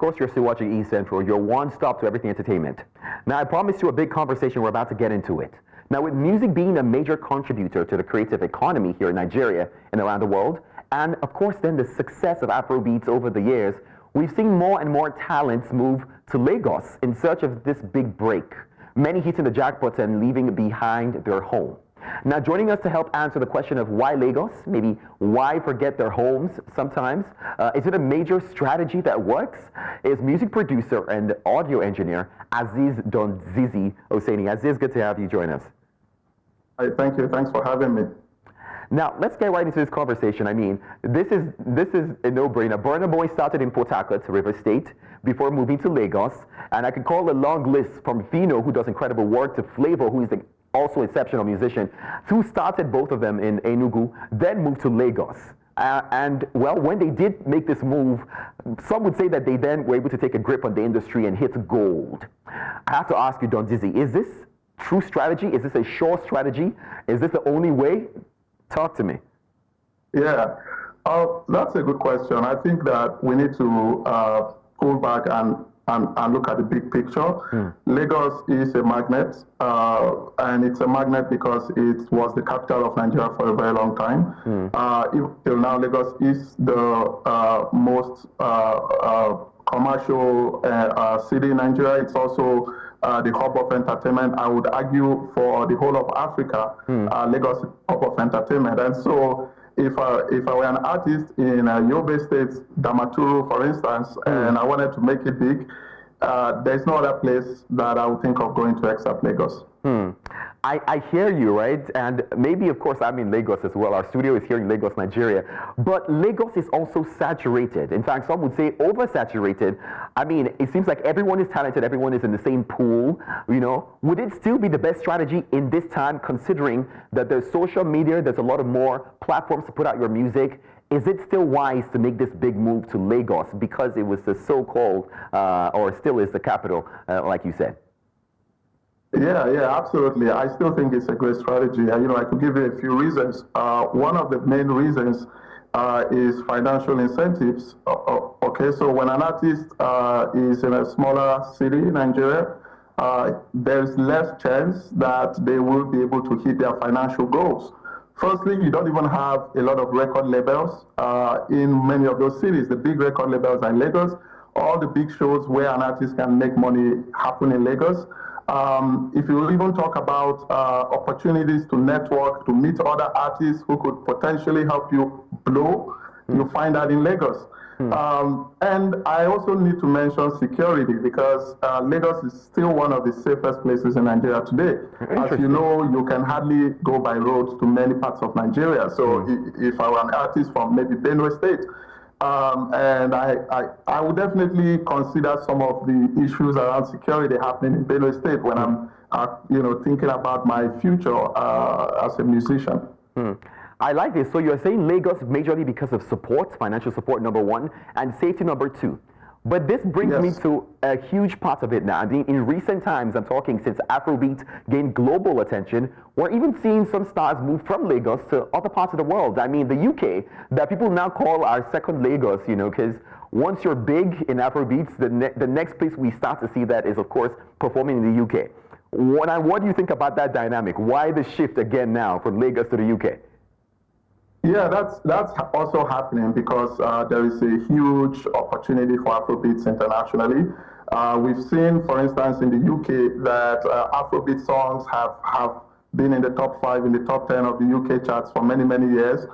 course, you're still watching East Central, your one-stop to everything entertainment. Now, I promised you a big conversation. We're about to get into it. Now, with music being a major contributor to the creative economy here in Nigeria and around the world, and of course then the success of Afrobeats over the years, we've seen more and more talents move to Lagos in search of this big break, many hitting the jackpot and leaving behind their home. Now, joining us to help answer the question of why Lagos, maybe why forget their homes sometimes, is it a major strategy that works, is music producer and audio engineer Aziz Donzizi Oseni. Aziz, good to have you join us. Hi, thank you. Thanks for having me. Now, let's get right into this conversation. I mean, this is a no-brainer. Burna Boy started in Port Harcourt, River State, before moving to Lagos. And I could call a long list from Fino, who does incredible work, to Flavor, who is also an exceptional musician, who started both of them in Enugu, then moved to Lagos. And, well, when they did make this move, some would say that they then were able to take a grip on the industry and hit gold. I have to ask you, Donzizi, is this true strategy? Is this a sure strategy? Is this the only way? Talk to me. Yeah, that's a good question. I think that we need to pull back and look at the big picture. Lagos is a magnet, and it's a magnet because it was the capital of Nigeria for a very long time. Till now, Lagos is the most commercial city in Nigeria. It's also the hub of entertainment. I would argue for the whole of Africa, Lagos is the hub of entertainment. And so if I were an artist in Yobe State, Damaturu, for instance, and I wanted to make it big, there's no other place that I would think of going to except Lagos. I hear you, right? And maybe, of course, I'm in Lagos as well. Our studio is here in Lagos, Nigeria. But Lagos is also saturated. In fact, some would say oversaturated. I mean, it seems like everyone is talented. Everyone is in the same pool, you know. Would it still be the best strategy in this time, considering that there's social media, there's a lot of more platforms to put out your music? Is it still wise to make this big move to Lagos because it was the so-called, or still is the capital, like you said? Yeah, absolutely. I still think it's a great strategy. I could give you a few reasons. One of the main reasons is financial incentives. Okay, so when an artist is in a smaller city in Nigeria, there's less chance that they will be able to hit their financial goals. Firstly, you don't even have a lot of record labels in many of those cities. The big record labels are in Lagos. All the big shows where an artist can make money happen in Lagos. If you even talk about opportunities to network, to meet other artists who could potentially help you blow, you find that in Lagos. And I also need to mention security because Lagos is still one of the safest places in Nigeria today. As you know, you can hardly go by roads to many parts of Nigeria. So if I were an artist from maybe Benue State, and I would definitely consider some of the issues around security happening in Benue State when I'm, thinking about my future as a musician. I like this. So you're saying Lagos majorly because of support, financial support, number one, and safety, number two. But this brings me to a huge part of it now. I mean, in recent times, I'm talking since Afrobeat gained global attention, we're even seeing some stars move from Lagos to other parts of the world. I mean, the UK, that people now call our second Lagos, because once you're big in Afrobeats, the next place we start to see that is, of course, performing in the UK. What do you think about that dynamic? Why the shift again now from Lagos to the UK? Yeah, that's also happening because there is a huge opportunity for Afrobeats internationally. We've seen, for instance, in the UK that Afrobeat songs have been in the top 5, in the top 10 of the UK charts for many, many years.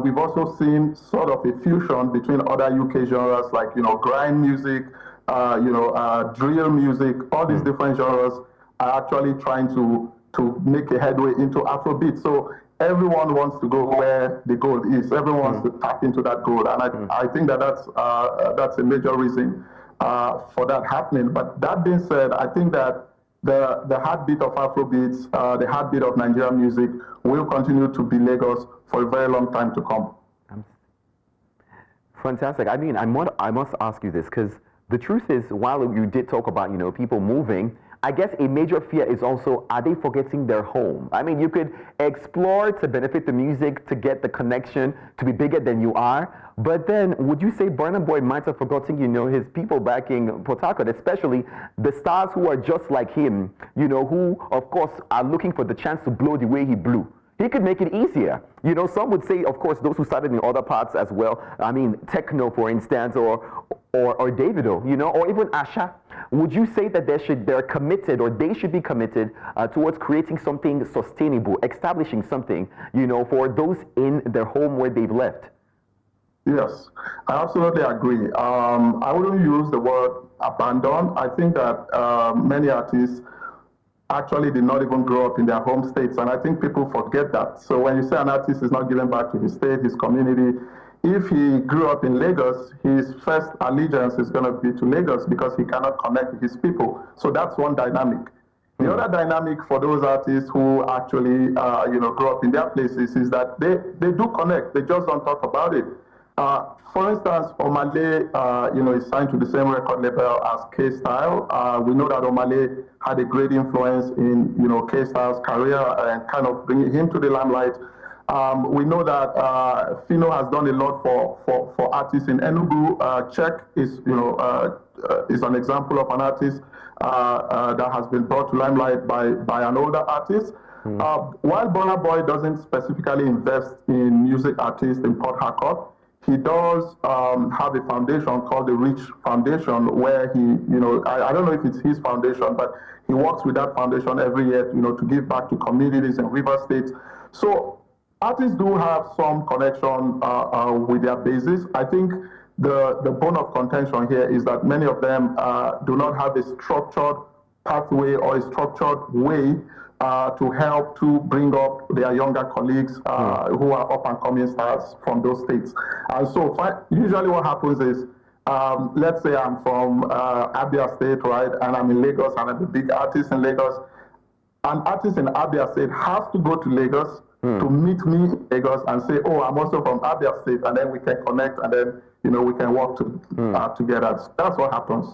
We've also seen sort of a fusion between other UK genres like, grime music, drill music, all these different genres are actually trying to make a headway into Afrobeat. So everyone wants to go where the gold is. Everyone wants to tap into that gold. And I think that's a major reason for that happening. But that being said, I think that the heartbeat of Afrobeats, the heartbeat of Nigerian music will continue to be Lagos for a very long time to come. Fantastic. I mean, I must ask you this because the truth is, while you did talk about, people moving, I guess a major fear is also, are they forgetting their home? I mean, you could explore to benefit the music, to get the connection, to be bigger than you are. But then, would you say Burna Boy might have forgotten, his people back in Port Harcourt, especially the stars who are just like him, who, of course, are looking for the chance to blow the way he blew? He could make it easier. Some would say, of course, those who started in other parts as well. I mean, Techno, for instance, or Davido, or even Asha. Would you say that they're committed, or they should be committed towards creating something sustainable, establishing something, for those in their home where they've left? Yes, I absolutely agree. I wouldn't use the word abandon. I think that many artists actually did not even grow up in their home states, and I think people forget that. So when you say an artist is not giving back to his state, his community, if he grew up in Lagos, his first allegiance is going to be to Lagos because he cannot connect with his people. So that's one dynamic. The other dynamic for those artists who actually, grew up in their places is that they do connect. They just don't talk about it. For instance, Omah Lay, is signed to the same record label as K-Style. We know that Omah Lay had a great influence in, K-Style's career and kind of bringing him to the limelight. We know that Phyno has done a lot for artists in Enugu. Czech is an example of an artist that has been brought to limelight by an older artist. While Burna Boy doesn't specifically invest in music artists in Port Harcourt, he does have a foundation called the Reach Foundation, where he, I don't know if it's his foundation, but he works with that foundation every year, to give back to communities in River State. So artists do have some connection with their bases. I think the bone of contention here is that many of them do not have a structured pathway or a structured way to help to bring up their younger colleagues who are up and coming stars from those states. And so usually what happens is, let's say I'm from Abia State, right, and I'm in Lagos and I'm a big artist in Lagos. An artist in Abia State has to go to Lagos to meet me in Lagos and say, oh, I'm also from Abia State, and then we can connect, and then, we can work together. That's what happens.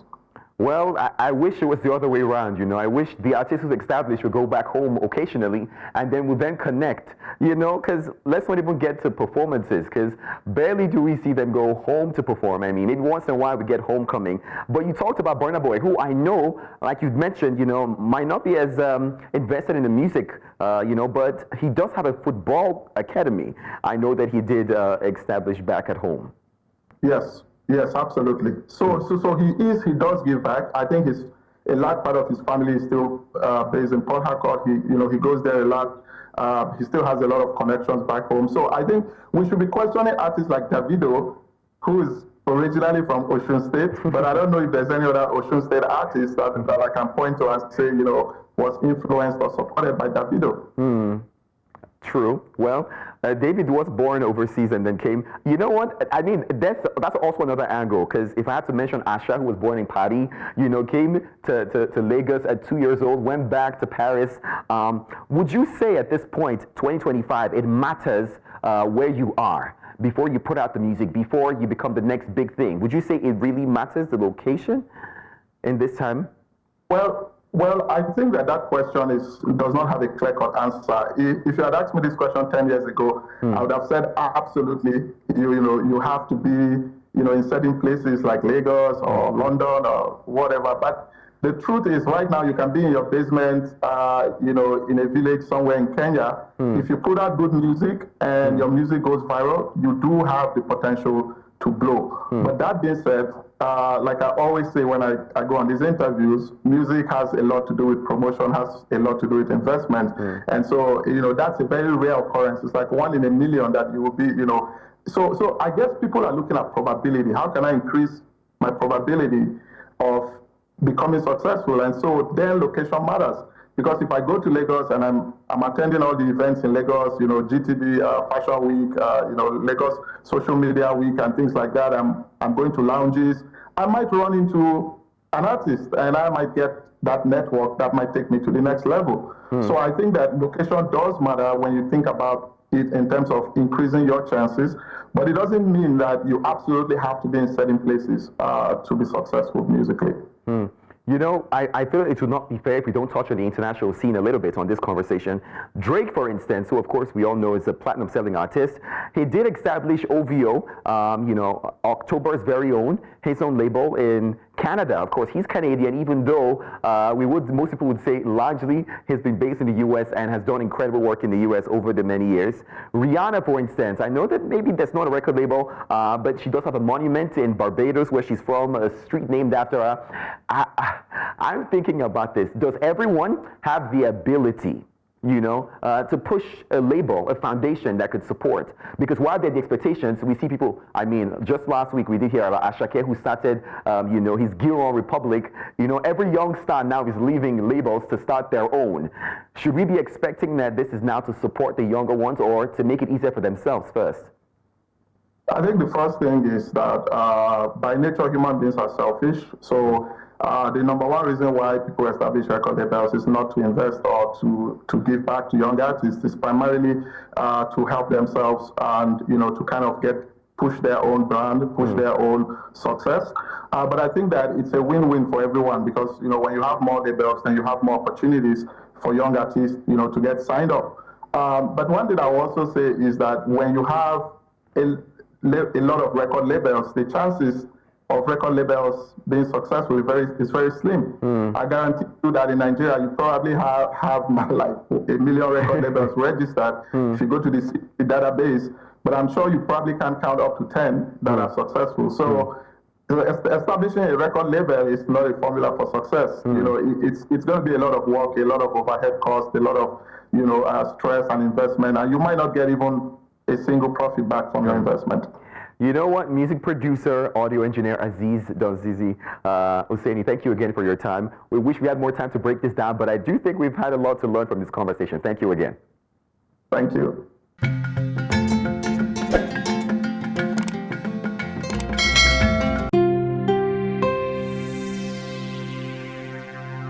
Well, I wish it was the other way around, I wish the artists who's established would go back home occasionally and then would then connect, because let's not even get to performances, because barely do we see them go home to perform. I mean, maybe once in a while we get homecoming. But you talked about Burna Boy, who I know, like you mentioned, might not be as invested in the music, but he does have a football academy. I know that he did establish back at home. Yes, absolutely. So he does give back. I think a large part of his family is still based in Port Harcourt. He goes there a lot. He still has a lot of connections back home. So I think we should be questioning artists like Davido, who is originally from Osun State, but I don't know if there's any other Osun State artist that I can point to and say, was influenced or supported by Davido. True. Well, David was born overseas and then came. You know what? I mean, that's also another angle, because if I had to mention Asha, who was born in Paris, came to Lagos at 2 years old, went back to Paris. Would you say at this point, 2025, it matters where you are before you put out the music, before you become the next big thing? Would you say it really matters, the location in this time? Well, I think that question does not have a clear-cut answer. If you had asked me this question 10 years ago, I would have said absolutely. You have to be, in certain places like Lagos or London or whatever. But the truth is, right now you can be in your basement, in a village somewhere in Kenya. If you put out good music and your music goes viral, you do have the potential to blow. But that being said, like I always say when I go on these interviews, music has a lot to do with promotion, has a lot to do with investment. And so, that's a very rare occurrence. It's like 1 in a million that you will be, So I guess people are looking at probability. How can I increase my probability of becoming successful? And so then location matters. Because if I go to Lagos and I'm attending all the events in Lagos, GTB, Fashion Week, Lagos Social Media Week and things like that, I'm going to lounges, I might run into an artist and I might get that network that might take me to the next level. So I think that location does matter when you think about it in terms of increasing your chances, but it doesn't mean that you absolutely have to be in certain places to be successful musically. You know, I feel it would not be fair if we don't touch on the international scene a little bit on this conversation. Drake, for instance, who of course we all know is a platinum selling artist, he did establish OVO, October's very own, his own label in Canada. Of course, he's Canadian, even though most people would say largely he's been based in the U.S. and has done incredible work in the U.S. over the many years. Rihanna, for instance, I know that maybe that's not a record label, but she does have a monument in Barbados where she's from, a street named after her. I'm thinking about this. Does everyone have the ability, to push a label, a foundation that could support? Because while there are the expectations, we see people, just last week we did hear about Ashake, who started, his Giron Republic. Every young star now is leaving labels to start their own. Should we be expecting that this is now to support the younger ones or to make it easier for themselves first? I think the first thing is that by nature, human beings are selfish. So the number one reason why people establish record labels is not to invest or to give back to young artists. It's primarily to help themselves and, to kind of push their own brand, push their own success. But I think that it's a win-win for everyone because, when you have more labels, then you have more opportunities for young artists, to get signed up. But one thing I will also say is that when you have a lot of record labels, the chances of record labels being successful is very slim. I guarantee you that in Nigeria, you probably have like 1 million record labels registered if you go to the database, but I'm sure you probably can count up to 10 that are successful. So establishing a record label is not a formula for success. It's going to be a lot of work, a lot of overhead costs, a lot of stress and investment, and you might not get even a single profit back from your investment. You know what? Music producer, audio engineer Aziz Donzizi Hussaini, thank you again for your time. We wish we had more time to break this down, but I do think we've had a lot to learn from this conversation. Thank you again. Thank you.